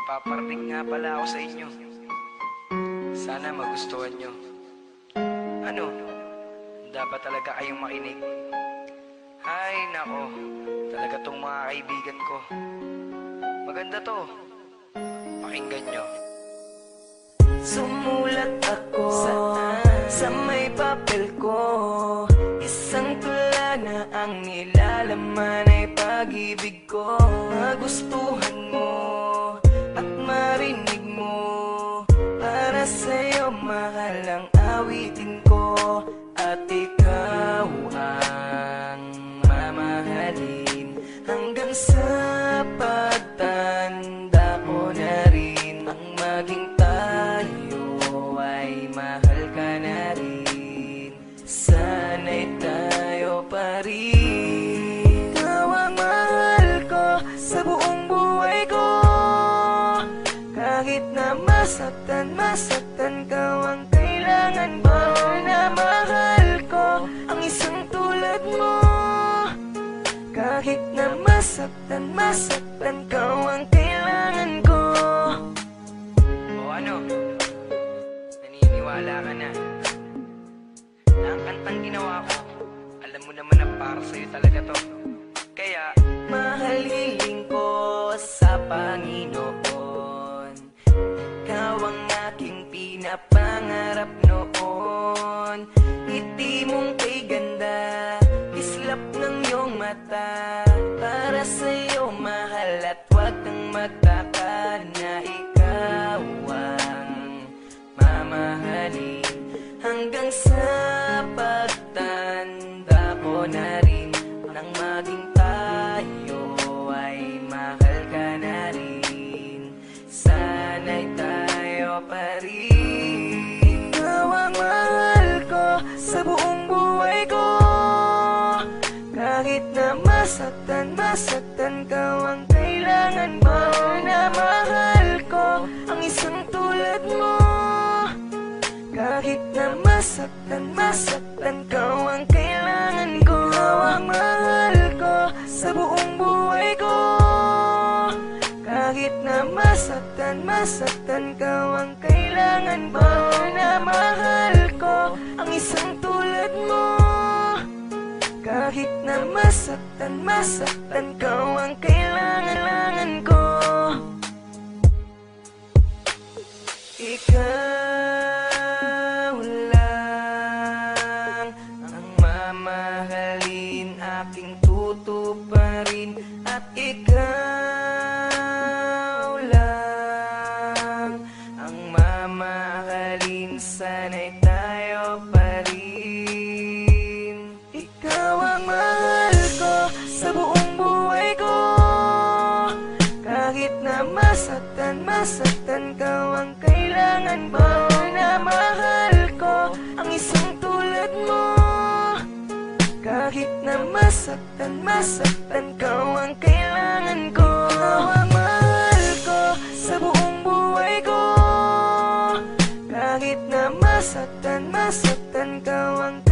paparating nga pala ako sa inyo. Sana magustuhan nyo. Ano? Dapat talaga kayong makinig. Ay, nako. Talaga tong mga kaibigan ko. Maganda to. Pakinggan nyo. Sumulat ako sa may papel ko. Isang tula na ang nilalaman ay pag-ibig ko. Magustuhan mo at marinig mo. Para sa'yo mahal ang awitin ko. At ikaw ang mamahalin hanggang sa pagtanda ko na rin. Ang maging tayo ay mahal ka na rin. Sana'y tayo pa rin. Ikaw ang mahal ko sa buong buhay ko. Kahit na masaktan ka ang kailangan ko. Na mahal ko ang isang tulad mo. Kahit na masaktan ka ang kailangan ko. O ano? Naniniwala ka na? Na ang kantang ginawa ko, alam mo naman na para sa'yo talaga to. Kaya, mahal hiling ko sa Panginoon. Ikaw ang aking pinapangarap noon. Ngiti mong kay ganda, islap ng iyong mata. Para sa'yo mahal at huwag kang magtaka na ikaw ang mamahalin hanggang sa pagtanda ko na rin. Nang maging tayo ay mahal ka na rin. Sana'y tayo pa rin. Ikaw ang mahal ko sa buong buhay ko. Kahit na masaktan ka ang kailangan mo. Na mahal ko ang isang tulad mo. Kahit na masaktan ka ang kailangan ko. Ikaw ang mahal ko sa buong buhay ko. Kahit na masaktan ka ang kailangan mo. Na mahal ko ang isang tulad mo. Kahit na masaktan ka ang kailangan ko. Ikaw lang ang mamahalin, aking tutuparin. At ikaw lang ang mamahalin. Sana'y tayo pa rin. Ikaw ang mahal ko sa buong buhay ko. Kahit na masaktan ka ang kailangan mo. Na mahal ko ang isang tulad mo. Kahit na masaktan ka ang kailangan ko. Ikaw ang mahal ko sa buong buhay ko. Kahit na masaktan ka ang